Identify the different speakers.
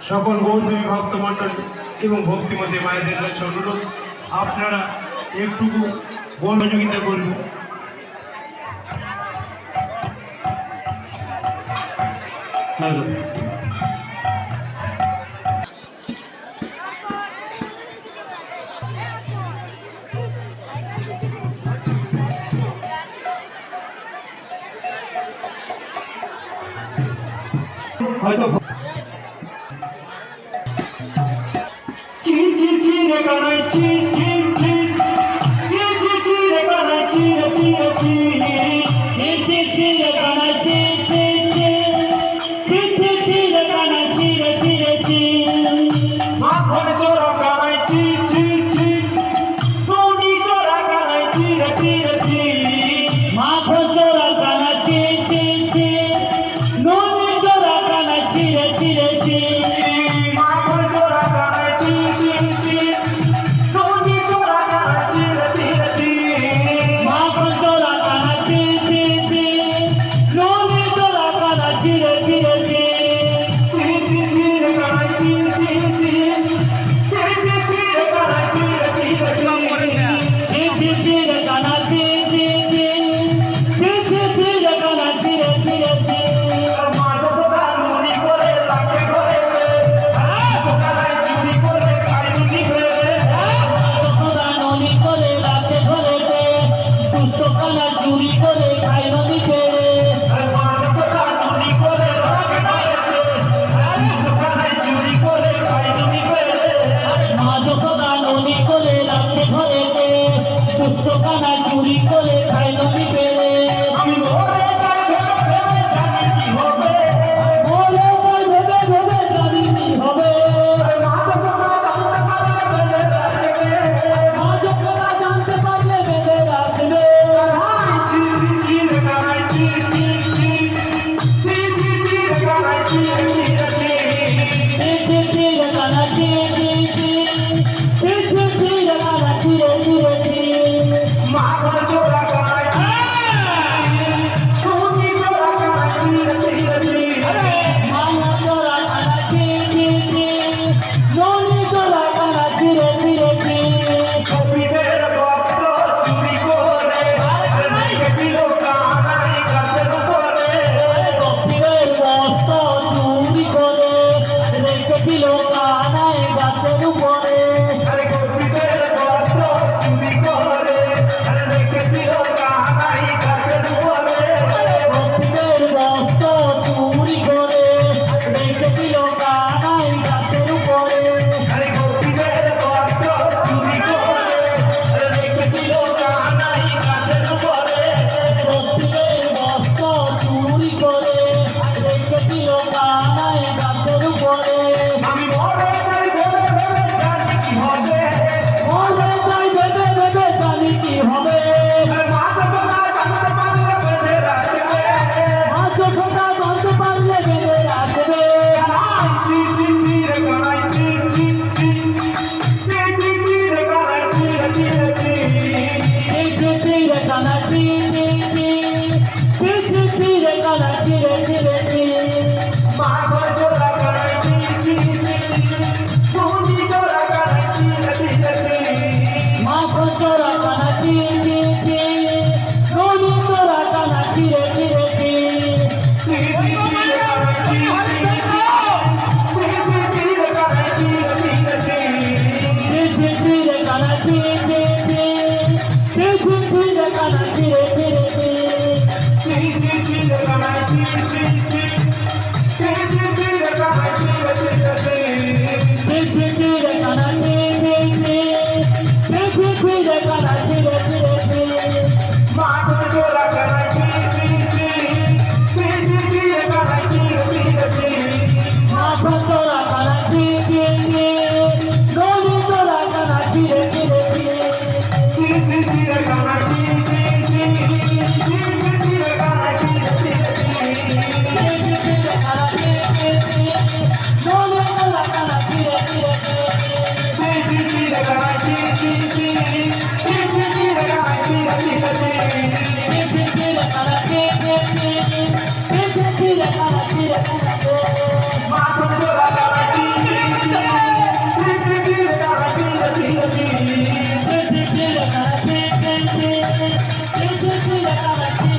Speaker 1: সকল গৌরী ভক্তমণ্ডল এবং ভক্তিমতী মায়েদের কাছে অনুরোধ, আপনারা একটুকু সহযোগিতা করবেন। হয়তো চি চি চি রে কানাই চি চি চি চি চি চি রে কানাই চি চি চি চি চি চি রে কানাই চি চি চি চি চি চি রে কানাই চি চি চি মাখন চোরা কানাই চি চি চি কোনি চোরা কানাই চি চি চি মাখন চোরা কানাই চি চি চি নোনি চোরা কানাই চি চি চি মাখন চোরা কানাই চি চি চি নোনি চোরা কানাই চি চি চি মাখন চোরা কানাই চি চি চি নোনি চোরা কানাই চি চি চি চি চি চি রে কানাই চি চি চি চি চি চি রে কানাই চি চি চি চি চি রে কানাই চি চি চি চি চি চি রে কানাই চি চি চি মাঝে সদা নুনি করে লাগে করে কানাই চুরি করে কাইনি করে সদা নুনি করে লাগে করে দুষ্ট কানা চুরি করে কাইনি করে মাঝে সদা নুনি করে লাগে করে কানাই চুরি করে কাইনি করে মাঝে সদা নুনি করে লাগে করে দুষ্ট কানা চুরি করে কাইনি করে আমি মরে যাই ভেবে জানি কি হবে মরে যাই ভেবে জানি কি হবে মাঝে সদা জানতে পারলে বেঁধে রাখবে চি চি চি রে কানাই চি চি চি চি চি চি রে কানাই চি চি চি চি চি রে কানাই চি চি চি চি চি চি রে কানাই চি চি চি মাখন চোরা কানাই চি কোনি চোরা কানাই চি চি চি মাখন চোরা কানাই চি চি চি নোনি চোরা কানাই চি চি চি কবিদের বস্ত্র চুরি করে রেখেছিল কানাই গাছের উপরে কবিদের বস্ত্র চুরি করে রেখেছিল কানাই গাছের উপরে আরে কবিদের বস্ত্র চুরি করে রেখেছিল কানাই গাছের উপরে কবিদের বস্ত্র চুরি করে রেখেছিল কানাই গাছের উপরে আরে কবিদের বস্ত্র চুরি করে রেখেছিল কানাই গাছের উপরে কবিদের বস্ত্র চুরি করে রেখেছিল কানাই গাছের উপরে আমি মরে যাই ভেবে জানি কি হবে মরে যাই ভেবে জানি কি হবে মাঝে সদা জানতে পারলে বেঁধে রাখবে মাঝে সদা জানতে পারলে বেঁধে রাখবে চি চি চি রে কানাই চি চি চি চি চি চি রে কানাই চি চি চি চি চি চি রে কানাই চি চি চি চি চি চি রে কানাই চি চি চি মাখন চোরা কানাই চি চি চি কোনি চোরা কানাই চি চি চি মাখন চোরা কানাই চি চি চি কোনি চোরা কানাই চি চি চি চি চি চি রে কানাই চি চি চি চি রে কানাই চি চি চি চি চি চি রে কানাই চি চি চি চি চি চি রে কানাই চি চি চি চি চি চি রে কানাই চি চি চি চি চি চি রে কানাই চি চি চি চি চি চি রে কানাই চি চি চি চি চি চি রে কানাই চি চি চি মাখন চোরা কানাই চি চি চি চি চি চি রে কানাই চি চি চি মাখন চোরা কানাই চি চি চি নোনি চোরা কানাই চি চি চি চি চি চি রে কানাই চি চি চি চি চি চি রে কানাই চি চি চি চি চি চি রে কানাই চি চি চি নোনি চোরা কানাই চি চি চি চি চি রে কানাই চি চি চি চি চি চি রে কানাই চি চি চি চি চি চি চি রে কানাই চি চি চি চি চি চি রে কানাই Thank you.